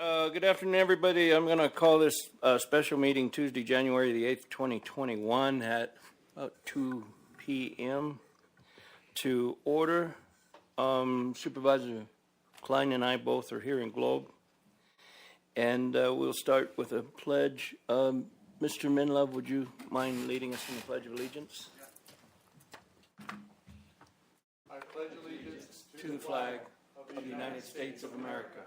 Good afternoon, everybody. I'm going to call this special meeting Tuesday, January the 8th, 2021 at about 2 p.m. to order. Supervisor Klein and I both are here in Globe. And we'll start with a pledge. Mr. Minlove, would you mind leading us in the Pledge of Allegiance? I pledge allegiance to the flag of the United States of America,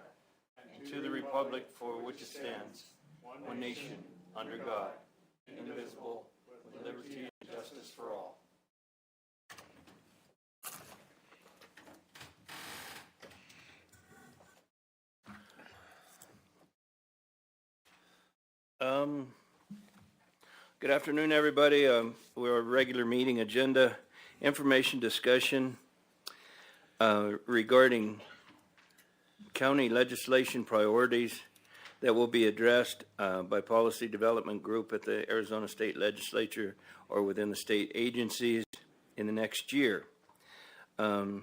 and to the republic for which it stands, one nation, under God, indivisible, with liberty and justice for all. Good afternoon, everybody. We're a regular meeting agenda, information discussion regarding county legislation priorities that will be addressed by policy development group at the Arizona State Legislature or within the state agencies in the next year. And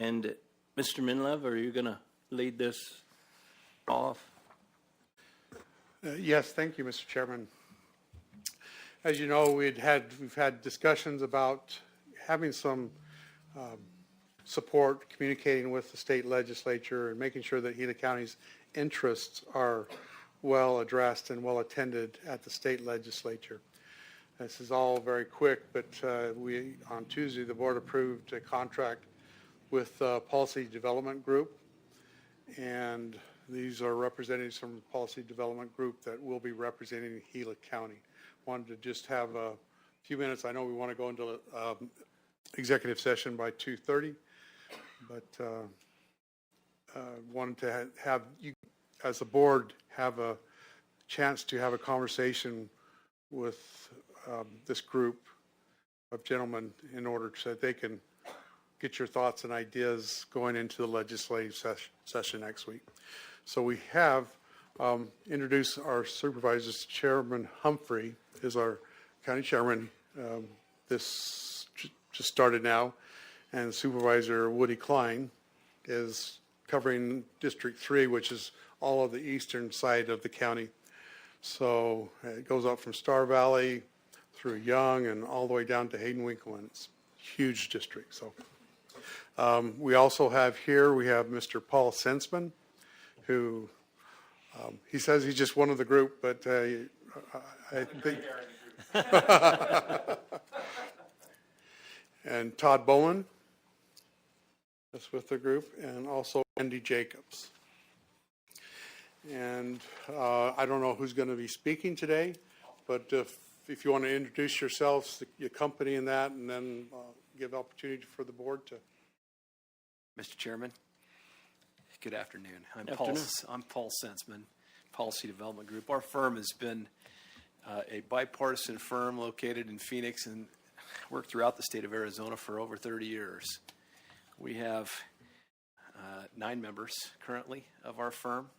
Mr. Minlove, are you going to lead this off? Yes, thank you, Mr. Chairman. As you know, we've had discussions about having some support, communicating with the state legislature, and making sure that Gila County's interests are well addressed and well attended at the state legislature. This is all very quick, but on Tuesday, the board approved a contract with Policy Development Group, and these are representatives from the Policy Development Group that will be representing Gila County. Wanted to just have a few minutes. I know we want to go into executive session by 2:30, but wanted to have you, as a board, have a chance to have a conversation with this group of gentlemen in order so that they can get your thoughts and ideas going into the legislative session next week. So we have introduced our supervisors. Chairman Humphrey is our county chairman. This just started now. And Supervisor Woody Klein is covering District 3, which is all of the eastern side of the county. So it goes up from Star Valley through Young and all the way down to Hayden Winkle, and it's a huge district. So we also have here, we have Mr. Paul Sensman, who he says he's just one of the group, but I think and Todd Bowen is with the group, and also Andy Jacobs. And I don't know who's going to be speaking today, but if you want to introduce yourselves, your company and that, and then give opportunity for the board to. Mr. Chairman, good afternoon. I'm Paul Sensman, Policy Development Group. Our firm has been a bipartisan firm located in Phoenix and worked throughout the state of Arizona for over 30 years. We have 9 members currently of our firm.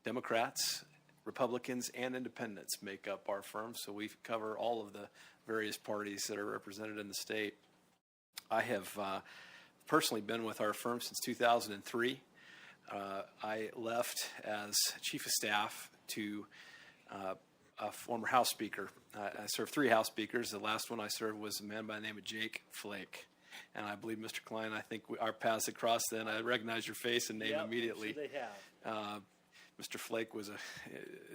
Democrats, Republicans, and independents make up our firm, so we cover all of the various parties that are represented in the state. I have personally been with our firm since 2003. I left as chief of staff to a former House Speaker. I served 3 House Speakers. The last one I served was a man by the name of Jake Flake. And I believe, Mr. Klein, I think our paths acrossed then. I recognized your face and name immediately. They have. Mr. Flake was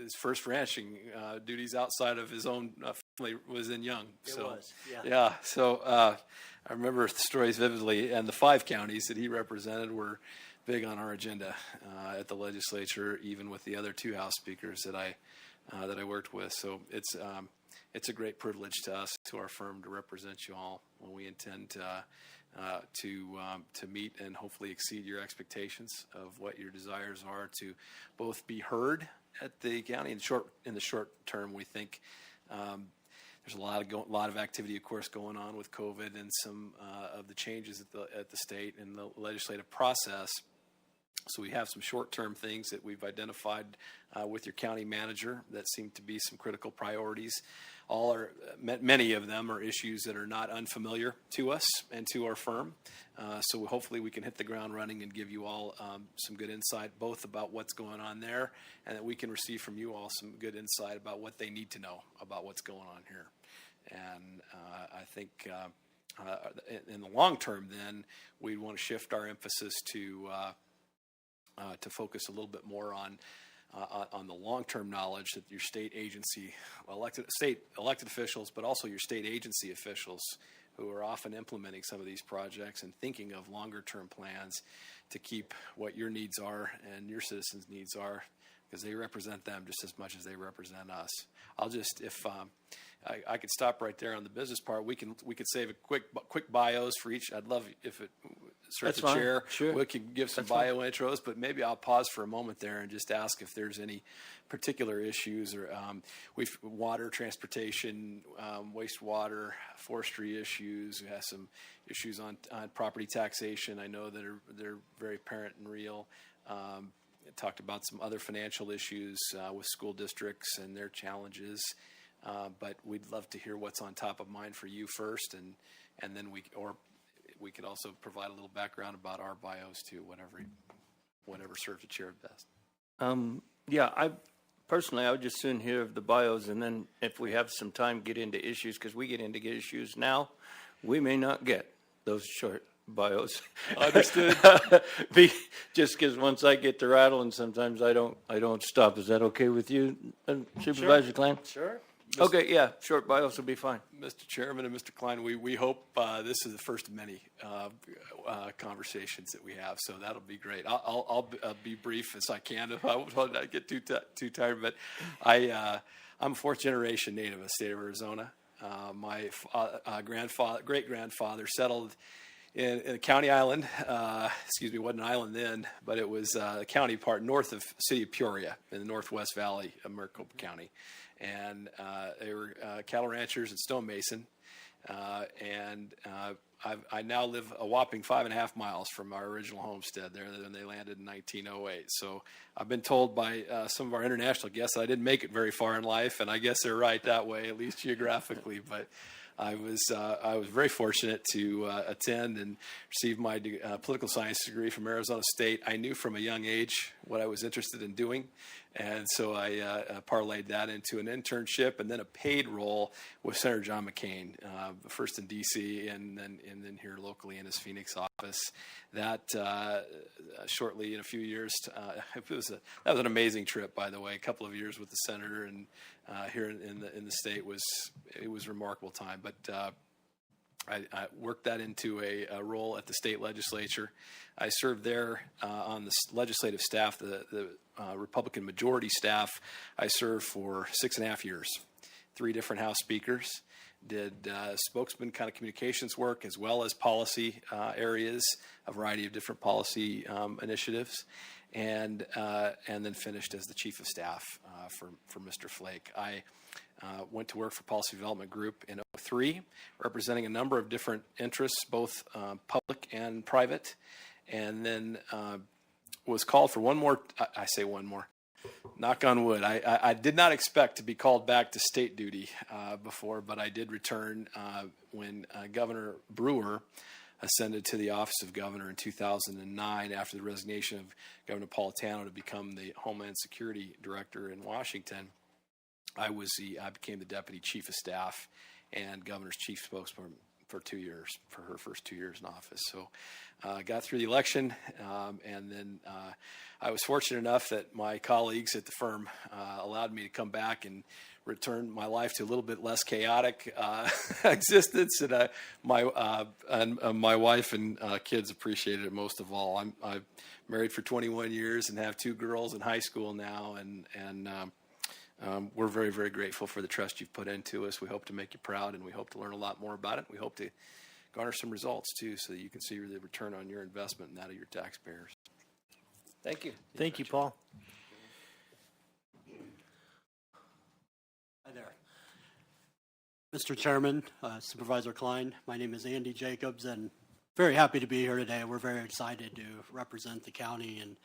his first ranching duties outside of his own family was in Young. Yeah. So I remember the stories vividly, and the 5 counties that he represented were big on our agenda at the legislature, even with the other 2 House Speakers that I worked with. So it's a great privilege to us, to our firm, to represent you all when we intend to meet and hopefully exceed your expectations of what your desires are to both be heard at the county. In the short term, we think there's a lot of activity, of course, going on with COVID and some of the changes at the state and the legislative process. So we have some short-term things that we've identified with your county manager that seem to be some critical priorities. Many of them are issues that are not unfamiliar to us and to our firm. So hopefully we can hit the ground running and give you all some good insight, both about what's going on there, and that we can receive from you all some good insight about what they need to know about what's going on here. And I think in the long term, then we want to shift our emphasis to focus a little bit more on the long-term knowledge that your state agency, elected officials, but also your state agency officials who are often implementing some of these projects and thinking of longer-term plans to keep what your needs are and your citizens' needs are, because they represent them just as much as they represent us. I'll just, if I could stop right there on the business part. We could save a quick bios for each. I'd love if it starts the chair. Sure. We could give some bio intros, but maybe I'll pause for a moment there and just ask if there's any particular issues or water, transportation, wastewater, forestry issues. We have some issues on property taxation. I know that they're very apparent and real. Talked about some other financial issues with school districts and their challenges. But we'd love to hear what's on top of mind for you first, and then we could also provide a little background about our bios too, whatever serves the chair best. Yeah, I would just soon hear of the bios, and then if we have some time, get into issues, because we get into issues now, we may not get those short bios. Understood. Just because once I get to rattling, sometimes I don't stop. Is that okay with you, Supervisor Klein? Sure. Okay, yeah, short bios will be fine. Mr. Chairman and Mr. Klein, we hope this is the first of many conversations that we have, so that'll be great. I'll be brief as I can if I won't get too tired, but I'm a fourth-generation native of the state of Arizona. My great-grandfather settled in a county island. It wasn't an island then, but it was a county part north of the city of Peoria in the Northwest Valley of Maricopa County. And they were cattle ranchers and stonemason. I now live a whopping 5.5 miles from our original homestead there, and they landed in 1908. So I've been told by some of our international guests I didn't make it very far in life, and I guess they're right that way, at least geographically. But I was very fortunate to attend and receive my political science degree from Arizona State. I knew from a young age what I was interested in doing, and so I parlayed that into an internship and then a paid role with Senator John McCain, first in D.C. and then here locally in his Phoenix office. That shortly in a few years, that was an amazing trip, by the way. A couple of years with the senator and here in the state was a remarkable time. But I worked that into a role at the state legislature. I served there on the legislative staff, the Republican majority staff. I served for 6.5 years, 3 different House speakers, did spokesman kind of communications work as well as policy areas, a variety of different policy initiatives, and then finished as the chief of staff for Mr. Flake. I went to work for Policy Development Group in 2003, representing a number of different interests, both public and private, and then was called for one more, knock on wood. I did not expect to be called back to state duty before, but I did return when Governor Brewer ascended to the office of governor in 2009 after the resignation of Governor Napolitano to become the Homeland Security Director in Washington. I became the deputy chief of staff and governor's chief spokesman for 2 years, for her first 2 years in office. So got through the election, and then I was fortunate enough that my colleagues at the firm allowed me to come back and return my life to a little bit less chaotic existence. And my wife and kids appreciated it most of all. I'm married for 21 years and have 2 girls in high school now, and we're very, very grateful for the trust you've put into us. We hope to make you proud, and we hope to learn a lot more about it. We hope to garner some results, too, so that you can see the return on your investment and that of your taxpayers. Thank you. Thank you, Paul. Hi there. Mr. Chairman, Supervisor Klein, my name is Andy Jacobs, and very happy to be here today. We're very excited to represent the county. And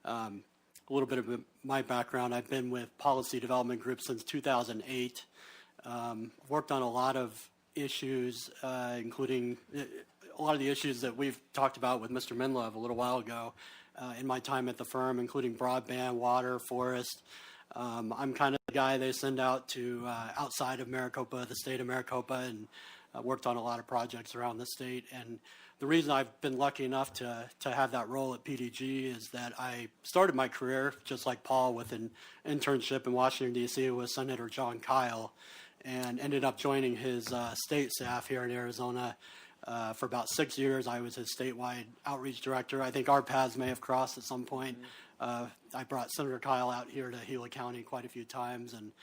a little bit of my background, I've been with Policy Development Group since 2008. Worked on a lot of issues, including a lot of the issues that we've talked about with Mr. Minlove a little while ago in my time at the firm, including broadband, water, forest. I'm kind of the guy they send out to outside of Maricopa, the state of Maricopa, and worked on a lot of projects around the state. And the reason I've been lucky enough to have that role at PDG is that I started my career, just like Paul, with an internship in Washington, D.C. with Senator John Kyle, and ended up joining his state staff here in Arizona. For about 6 years, I was his statewide outreach director. I think our paths may have crossed at some point. I brought Senator Kyle out here to Gila County quite a few times and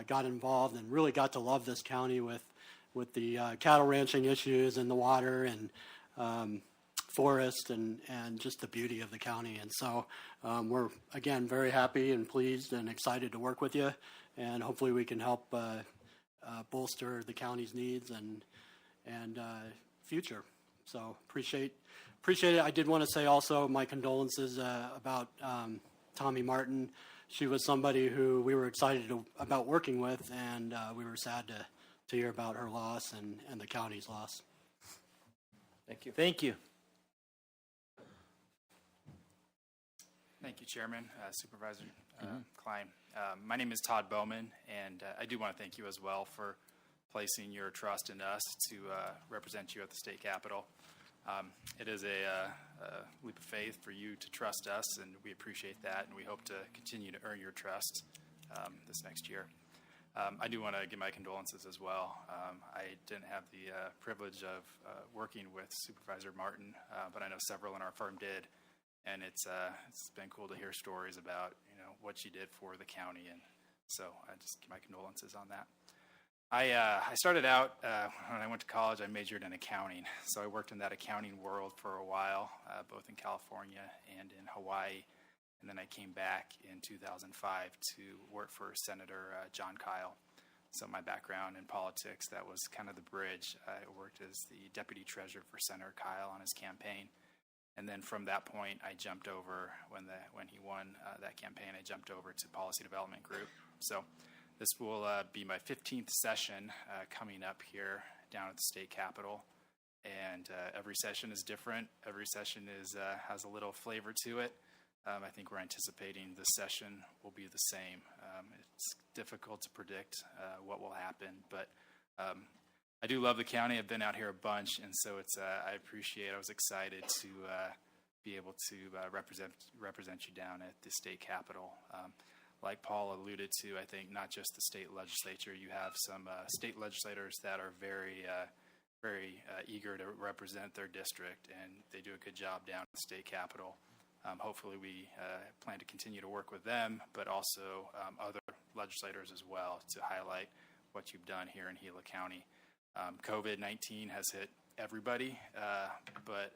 got involved and really got to love this county with the cattle ranching issues and the water and forest and just the beauty of the county. And so we're, again, very happy and pleased and excited to work with you. And hopefully we can help bolster the county's needs and future. So appreciate it. I did want to say also my condolences about Tommy Martin. She was somebody who we were excited about working with, and we were sad to hear about her loss and the county's loss. Thank you. Thank you. Thank you, Chairman, Supervisor Klein. My name is Todd Bowman, and I do want to thank you as well for placing your trust in us to represent you at the state capitol. It is a leap of faith for you to trust us, and we appreciate that, and we hope to continue to earn your trust this next year. I do want to give my condolences as well. I didn't have the privilege of working with Supervisor Martin, but I know several in our firm did, and it's been cool to hear stories about what she did for the county, and so I just give my condolences on that. I started out when I went to college. I majored in accounting, so I worked in that accounting world for a while, both in California and in Hawaii. And then I came back in 2005 to work for Senator John Kyle. So my background in politics, that was kind of the bridge. I worked as the deputy treasurer for Senator Kyle on his campaign. And then from that point, I jumped over, when he won that campaign, I jumped over to Policy Development Group. So this will be my 15th session coming up here down at the state capitol. And every session is different. Every session has a little flavor to it. I think we're anticipating this session will be the same. It's difficult to predict what will happen, but I do love the county. I've been out here a bunch, and so I was excited to be able to represent you down at the state capitol. Like Paul alluded to, I think not just the state legislature. You have some state legislators that are very eager to represent their district, and they do a good job down at the state capitol. Hopefully we plan to continue to work with them, but also other legislators as well to highlight what you've done here in Gila County. COVID-19 has hit everybody, but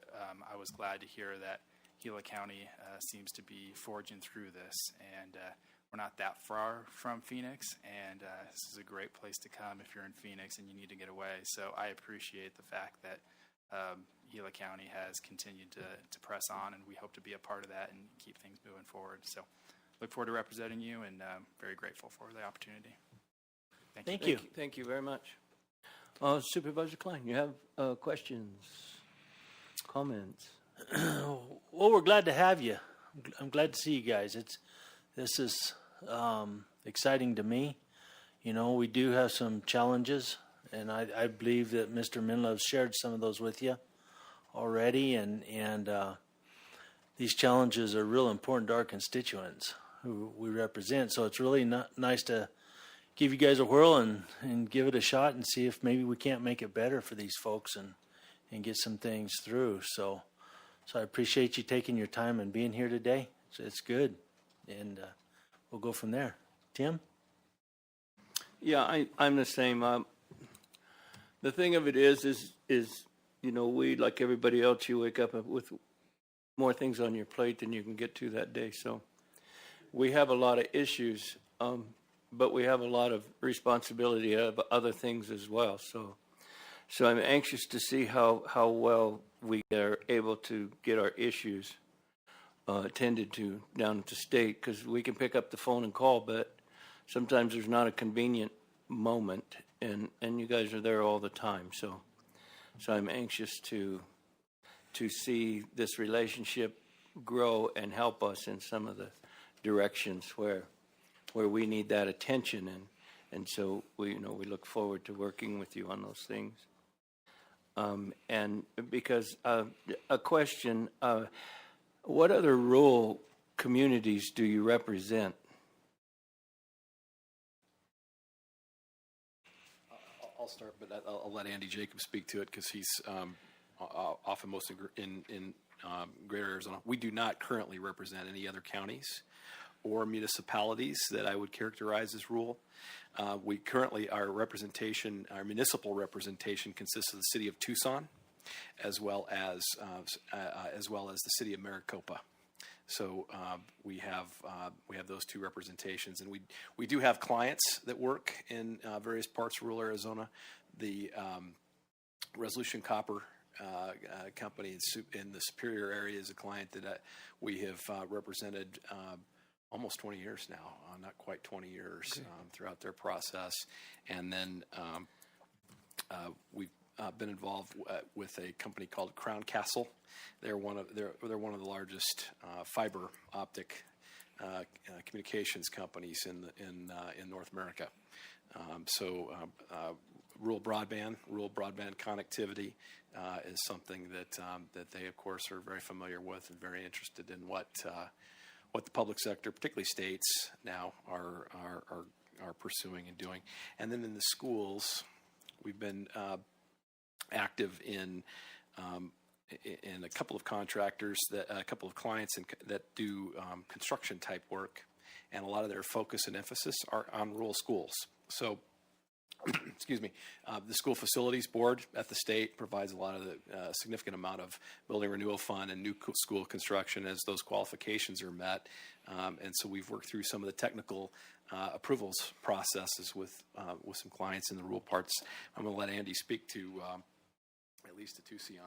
I was glad to hear that Gila County seems to be forging through this, and we're not that far from Phoenix, and this is a great place to come if you're in Phoenix and you need to get away. So I appreciate the fact that Gila County has continued to press on, and we hope to be a part of that and keep things moving forward. So look forward to representing you, and very grateful for the opportunity. Thank you. Thank you very much. Supervisor Klein, you have questions, comments? Well, we're glad to have you. I'm glad to see you guys. This is exciting to me. We do have some challenges, and I believe that Mr. Minlove shared some of those with you already, and these challenges are real important to our constituents who we represent. So it's really nice to give you guys a whirl and give it a shot and see if maybe we can't make it better for these folks and get some things through. So I appreciate you taking your time and being here today. It's good, and we'll go from there. Tim? Yeah, I'm the same. The thing of it is we, like everybody else, you wake up with more things on your plate than you can get to that day. So we have a lot of issues, but we have a lot of responsibility of other things as well. So So I'm anxious to see how well we are able to get our issues attended to down at the state, because we can pick up the phone and call, but sometimes there's not a convenient moment, and you guys are there all the time. So I'm anxious to see this relationship grow and help us in some of the directions where we need that attention, and so we look forward to working with you on those things. And because a question, what other rural communities do you represent? I'll start, but I'll let Andy Jacobs speak to it because he's often most in Greater Arizona. We do not currently represent any other counties or municipalities that I would characterize as rural. We currently, our municipal representation consists of the city of Tucson, as well as the city of Maricopa. So we have those two representations, and we do have clients that work in various parts of rural Arizona. The Resolution Copper company in the Superior area is a client that we have represented almost 20 years now, not quite 20 years. Okay. Throughout their process. And then we've been involved with a company called Crown Castle. They're one of the largest fiber optic communications companies in North America. Rural broadband connectivity is something that they, of course, are very familiar with and very interested in what the public sector, particularly states, now are pursuing and doing. And then in the schools, we've been active in a couple of contractors, a couple of clients that do construction type work, and a lot of their focus and emphasis are on rural schools. So, excuse me, the School Facilities Board at the state provides a lot of the significant amount of building renewal fund and new school construction as those qualifications are met. And so we've worked through some of the technical approvals processes with some clients in the rural parts. I'm going to let Andy speak to at least to Tucson.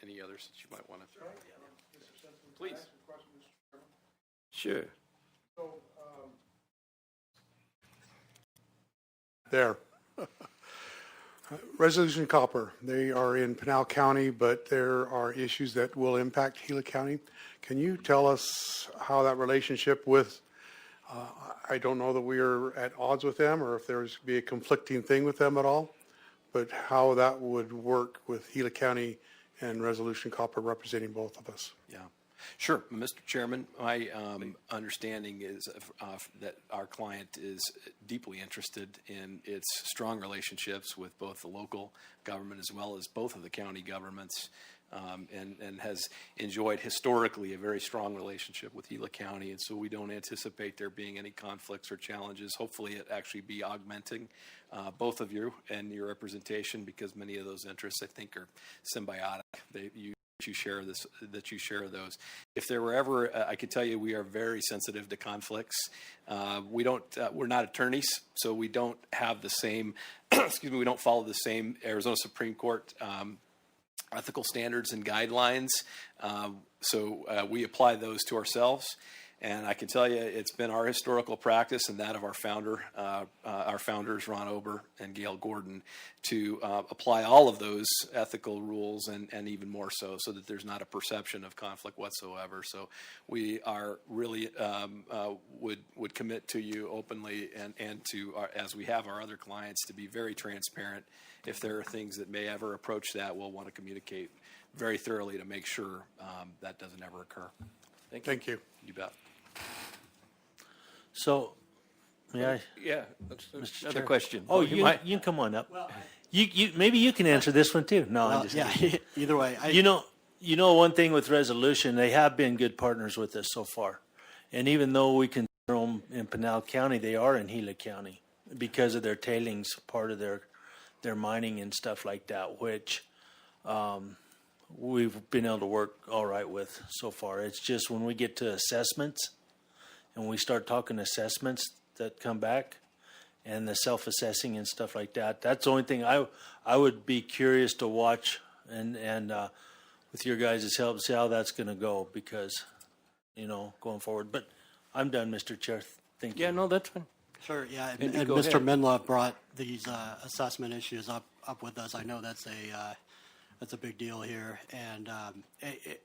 Any others that you might want to? Please. Sure. So, there. Resolution Copper, they are in Pinal County, but there are issues that will impact Gila County. Can you tell us how that relationship with, I don't know that we are at odds with them or if there's be a conflicting thing with them at all, but how that would work with Gila County and Resolution Copper representing both of us? Yeah. Sure, Mr. Chairman. My understanding is that our client is deeply interested in its strong relationships with both the local government as well as both of the county governments, and has enjoyed historically a very strong relationship with Gila County. And so we don't anticipate there being any conflicts or challenges. Hopefully it actually be augmenting both of you and your representation, because many of those interests, I think, are symbiotic. You share those. If there were ever, I could tell you, we are very sensitive to conflicts. We're not attorneys, so we don't have the same, we don't follow the same Arizona Supreme Court ethical standards and guidelines. So we apply those to ourselves. And I can tell you, it's been our historical practice and that of our founders, Ron Ober and Gail Gordon, to apply all of those ethical rules and even more so that there's not a perception of conflict whatsoever. So we are really would commit to you openly and to, as we have our other clients, to be very transparent. If there are things that may ever approach that, we'll want to communicate very thoroughly to make sure that doesn't ever occur. Thank you. You bet. So, yeah. Another question. Oh, you can come on up. Well, you maybe you can answer this one too. No, I'm just kidding. Either way. You know one thing with Resolution, they have been good partners with us so far, and even though we consider them in Pinal County, they are in Gila County because of their tailings, part of their mining and stuff like that, which we've been able to work all right with so far. It's just when we get to assessments and we start talking assessments that come back, and the self-assessing and stuff like that. That's the only thing I would be curious to watch and with your guys' help, see how that's going to go because, going forward. But I'm done, Mr. Chair. Thank you. Yeah, no, that's fine. Sure, yeah, and Andy, go Mr. ahead. Minla brought these assessment issues up with us. I know that's a big deal here, and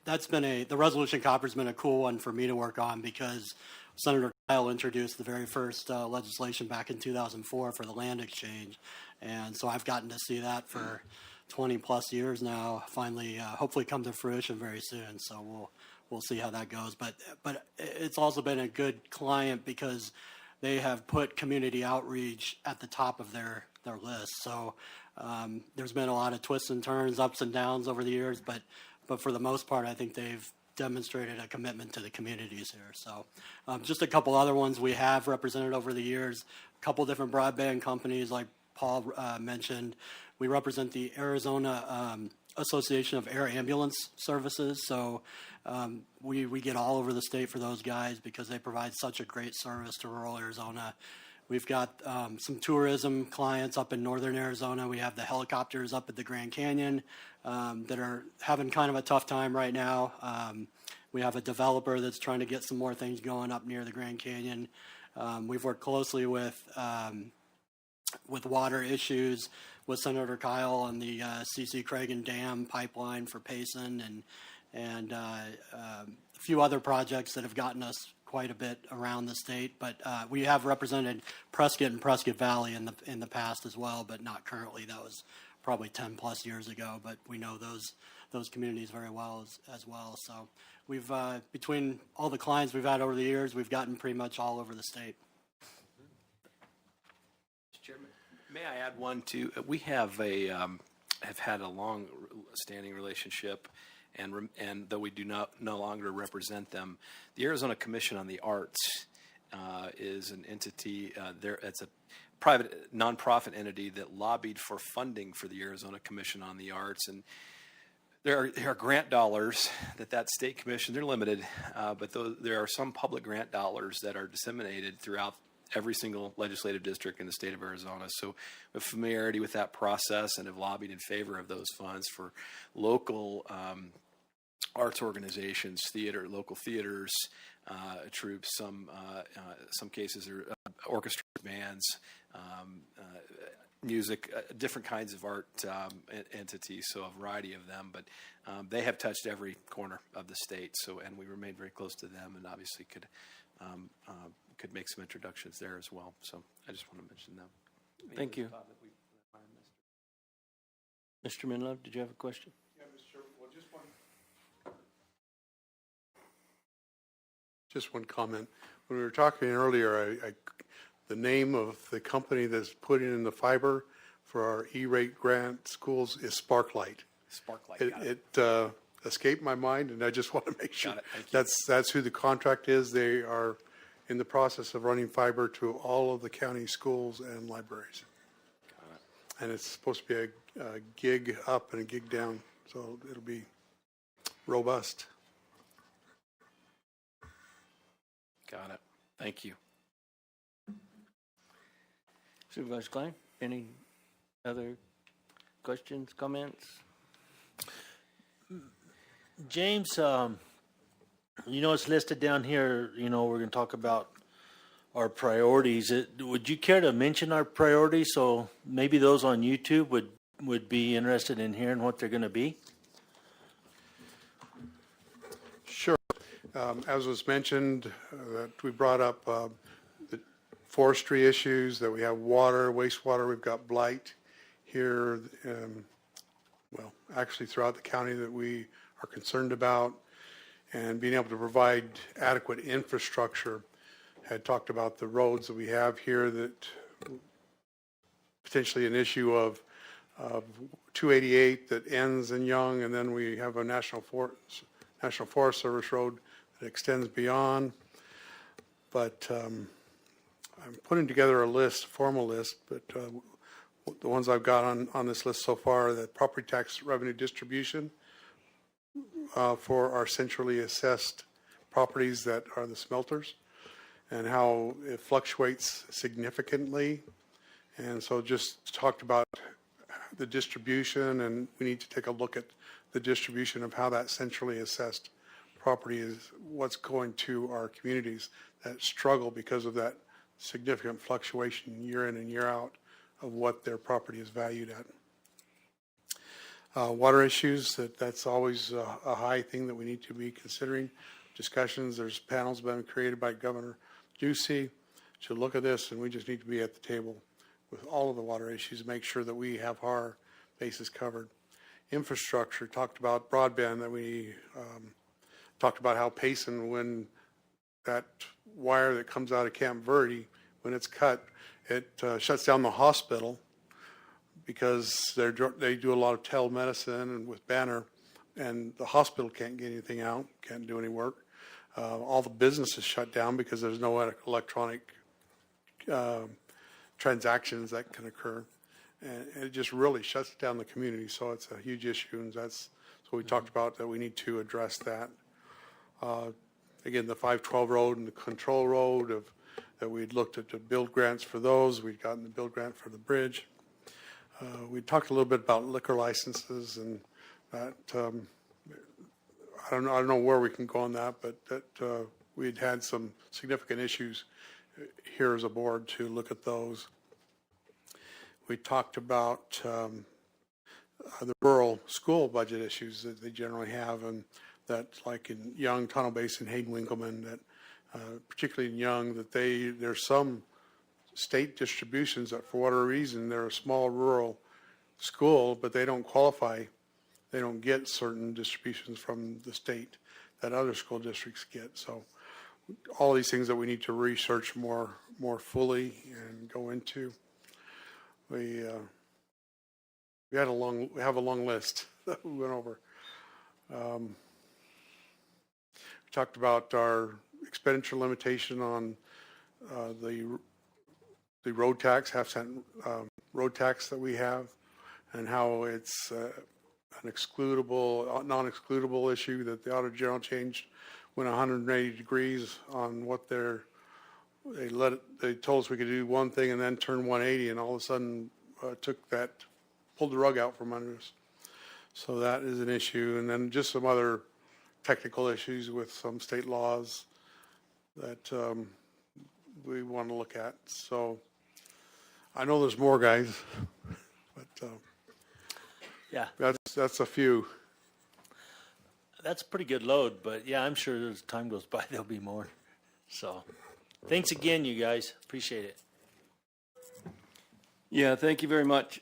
that's been the resolution copper's been a cool one for me to work on because Senator Kyle introduced the very first legislation back in 2004 for the land exchange, and so I've gotten to see that for 20 plus years now. Finally, hopefully, come to fruition very soon. So we'll see how that goes. But it's also been a good client because they have put community outreach at the top of their list. So there's been a lot of twists and turns, ups and downs over the years, but for the most part, I think they've demonstrated a commitment to the communities here. So just a couple other ones we have represented over the years, a couple different broadband companies like Paul mentioned. We represent the Arizona Association of Air Ambulance Services. So we get all over the state for those guys because they provide such a great service to rural Arizona. We've got some tourism clients up in northern Arizona. We have the helicopters up at the Grand Canyon that are having kind of a tough time right now. We have a developer that's trying to get some more things going up near the Grand Canyon. We've worked closely with water issues with Senator Kyle on the C.C. Cragen Dam pipeline for Payson and a few other projects that have gotten us quite a bit around the state. But we have represented Prescott and Prescott Valley in the past as well, but not currently. That was probably 10 plus years ago. But we know those communities very well as well. So we've between all the clients we've had over the years, we've gotten pretty much all over the state. Chairman, may I add one too? We have had a long-standing relationship, and though we do no longer represent them, the Arizona Commission on the Arts is an entity. It's a private nonprofit entity that lobbied for funding for the Arizona Commission on the Arts, and there are grant dollars that state commission. They're limited, but there are some public grant dollars that are disseminated throughout every single legislative district in the state of Arizona. So we have familiarity with that process and have lobbied in favor of those funds for local arts organizations, local theaters, troops, some cases are orchestra bands, music, different kinds of art entities, so a variety of them. But they have touched every corner of the state, and we remain very close to them and obviously could make some introductions there as well. So I just want to mention them. Thank you. Mr. Minlove, did you have a question? Yeah, Mr. Chairman, well, just one comment. When we were talking earlier, the name of the company that's putting in the fiber for our E-rate grant schools is Sparklight. Sparklight. It escaped my mind, and I just want to make sure Got it. Thank you. that's who the contract is. They are in the process of running fiber to all of the county schools and libraries. Got it. And it's supposed to be a gig up and a gig down, so it'll be robust. Got it. Thank you. Supervisor Klein, any other questions, comments? James, it's listed down here, we're going to talk about our priorities. Would you care to mention our priorities so maybe those on YouTube would be interested in hearing what they're going to be? Sure. As was mentioned, that we brought up the forestry issues, that we have water, wastewater, we've got blight here, actually throughout the county that we are concerned about, and being able to provide adequate infrastructure. Had talked about the roads that we have here, that potentially an issue of 288 that ends in Young, and then we have a National Forest Service road that extends beyond. But I'm putting together a formal list, but the ones I've got on this list so far are the property tax revenue distribution for our centrally assessed properties that are the smelters, and how it fluctuates significantly And so just talked about the distribution, and we need to take a look at the distribution of how that centrally assessed property is, what's going to our communities that struggle because of that significant fluctuation year in and year out of what their property is valued at. Water issues, that's always a high thing that we need to be considering. Discussions, there's panels been created by Governor Ducey to look at this, and we just need to be at the table with all of the water issues, make sure that we have our bases covered. Infrastructure, talked about broadband, that we talked about how Payson, when that wire that comes out of Camp Verde, when it's cut, it shuts down the hospital because they do a lot of telemedicine and with Banner, and the hospital can't get anything out, can't do any work. All the businesses shut down because there's no electronic transactions that can occur. And it just really shuts down the community, so it's a huge issue, and that's what we talked about, that we need to address that. Again, the 512 road and the control road, that we'd looked at the build grants for those. We'd gotten the build grant for the bridge. We talked a little bit about liquor licenses, and that I don't know where we can go on that, but that we'd had some significant issues here as a board to look at those. We talked about the rural school budget issues that they generally have, and that, like in Young, Tunnel Basin, Hayden, Winkleman, that particularly in Young, that there's some state distributions that, for whatever reason, they're a small rural school, but they don't qualify. They don't get certain distributions from the state that other school districts get. So all these things that we need to research more fully and go into. We have a long list that we went over. We talked about our expenditure limitation on the road tax, half-cent road tax that we have, and how it's an excludable, non-excludable issue, that the Auditor General changed, went 180 degrees on what they told us we could do one thing and then turn 180, and all of a sudden pulled the rug out from under us. So that is an issue. And then just some other technical issues with some state laws that we want to look at. So I know there's more, guys, but Yeah, that's a few. that's a pretty good load, but yeah, I'm sure as time goes by, there'll be more. So thanks again, you guys. Appreciate it. Yeah, thank you very much.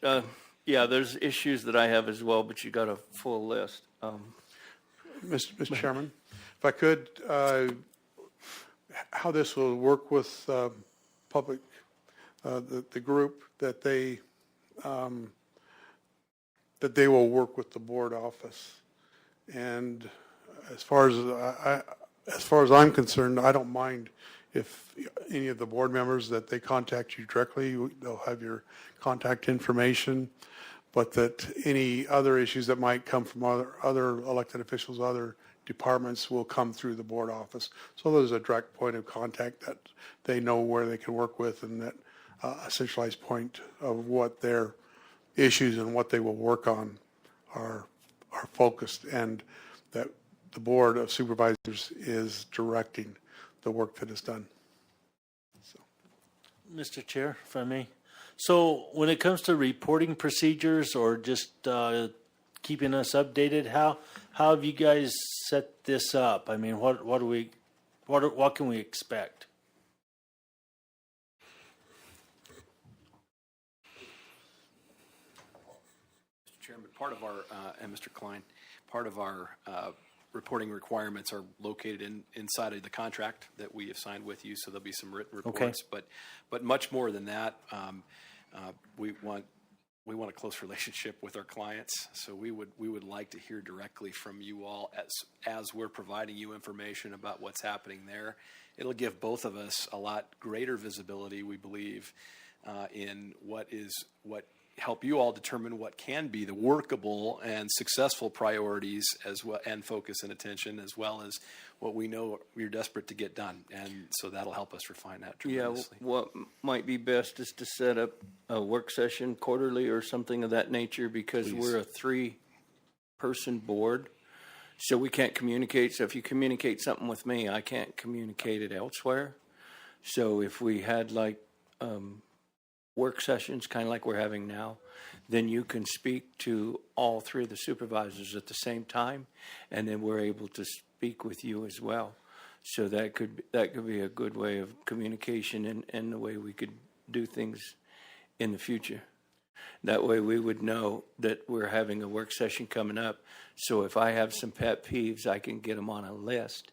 Yeah, there's issues that I have as well, but you got a full list. Mr. Chairman, if I could, how this will work with public, the group, that they will work with the board office. And as far as I'm concerned, I don't mind if any of the board members, that they contact you directly. They'll have your contact information, but that any other issues that might come from other elected officials, other departments, will come through the board office. So there's a direct point of contact that they know where they can work with, and that a centralized point of what their issues and what they will work on are focused, and that the Board of Supervisors is directing the work that is done. So. Mr. Chair, if I may. So when it comes to reporting procedures or just keeping us updated, how have you guys set this up? I mean, what can we expect? Mr. Chairman, part of our, and Mr. Klein, part of our reporting requirements are located inside of the contract that we have signed with you, so there'll be some written reports. Okay. But much more than that, we want a close relationship with our clients, so we would like to hear directly from you all as we're providing you information about what's happening there. It'll give both of us a lot greater visibility, we believe, in what help you all determine what can be the workable and successful priorities as well, and focus and attention, as well as what we know we're desperate to get done. And so that'll help us refine that Yeah, tremendously. what might be best is to set up a work session quarterly or something of that nature, because we're a 3-person board, so we can't communicate. So if you communicate something with me, I can't communicate it elsewhere. So if we had like work sessions, kind of like we're having now, then you can speak to all 3 of the supervisors at the same time, and then we're able to speak with you as well. So that could be a good way of communication, and the way we could do things in the future. That way we would know that we're having a work session coming up. So if I have some pet peeves, I can get them on a list.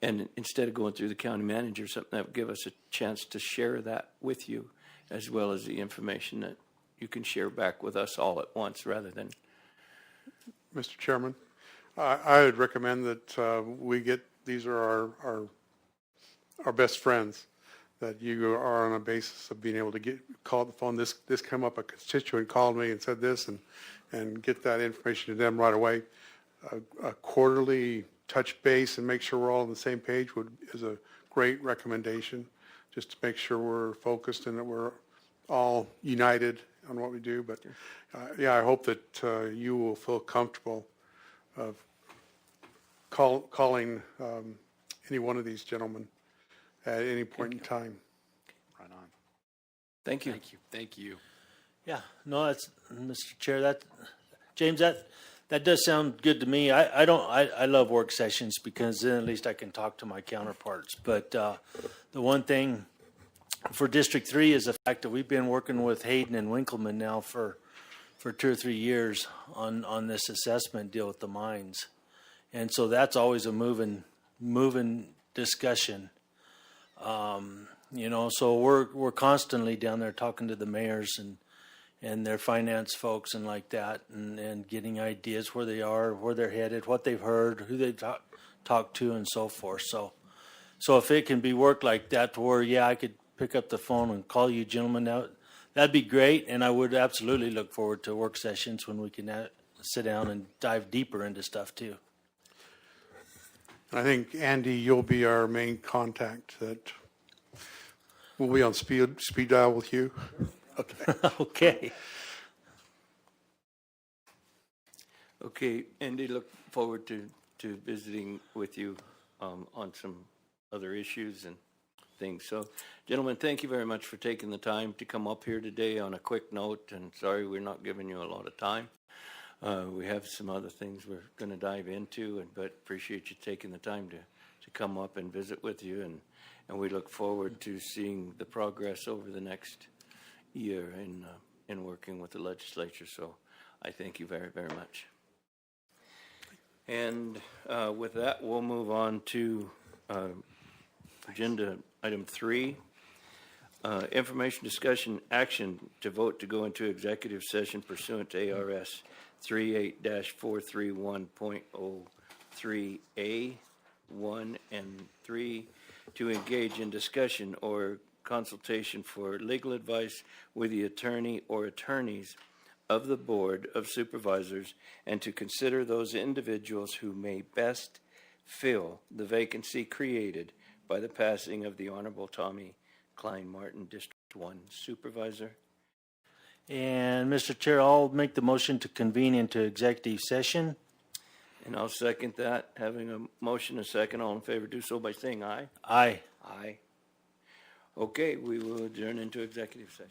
And instead of going through the county manager, something that would give us a chance to share that with you, as well as the information that you can share back with us all at once, rather than. Mr. Chairman, I would recommend that we get, these are our best friends, that you are on a basis of being able to call the phone. This come up, a constituent called me and said this, and get that information to them right away. A quarterly touch base and make sure we're all on the same page is a great recommendation, just to make sure we're focused and that we're all united on what we do. But yeah, I hope that you will feel comfortable of calling any one of these gentlemen at any point in time. Right on. Thank you. Thank you. Thank you. Yeah, no, that's, Mr. Chair, James, that does sound good to me. I love work sessions, because then at least I can talk to my counterparts. But the one thing for District 3 is the fact that we've been working with Hayden and Winkleman now for 2 or 3 years on this assessment deal with the mines. And so that's always a moving discussion. So we're constantly down there talking to the mayors and their finance folks and like that, and getting ideas where they are, where they're headed, what they've heard, who they've talked to, and so forth. So if it can be worked like that, to where, yeah, I could pick up the phone and call you gentlemen out, that'd be great. And I would absolutely look forward to work sessions when we can sit down and dive deeper into stuff too. I think, Andy, you'll be our main contact. That we'll be on speed dial with you. Okay. Okay. Okay, Andy, look forward to visiting with you on some other issues and things. So, gentlemen, thank you very much for taking the time to come up here today on a quick note, and sorry we're not giving you a lot of time. We have some other things we're going to dive into, but appreciate you taking the time to come up and visit with you, and we look forward to seeing the progress over the next year in working with the legislature. So I thank you very, very much. And with that, we'll move on to agenda item 3, information, discussion, action to vote to go into executive session pursuant to ARS 38-431.03A 1 and 3 to engage in discussion or consultation for legal advice with the attorney or attorneys of the Board of Supervisors, and to consider those individuals who may best fill the vacancy created by the passing of the Honorable Tommy Klein Martin, District 1 Supervisor. And Mr. Chair, I'll make the motion to convene into executive session. And I'll second that. Having a motion, a second, all in favor, do so by saying aye. Aye. Aye. Okay, we will adjourn into executive session.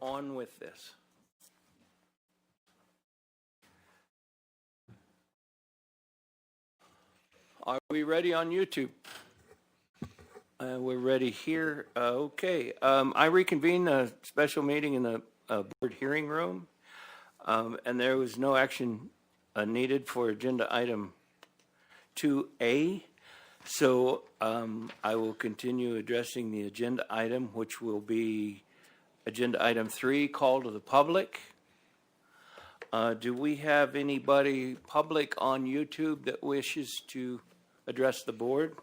on with this. Are we ready on YouTube? We're ready here. Okay. I reconvened a special meeting in the board hearing room, and there was no action needed for agenda item 2A. So I will continue addressing the agenda item, which will be agenda item 3, call to the public. Do we have anybody public on YouTube that wishes to address the board?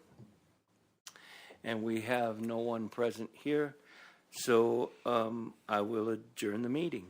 And we have no one present here, so I will adjourn the meeting.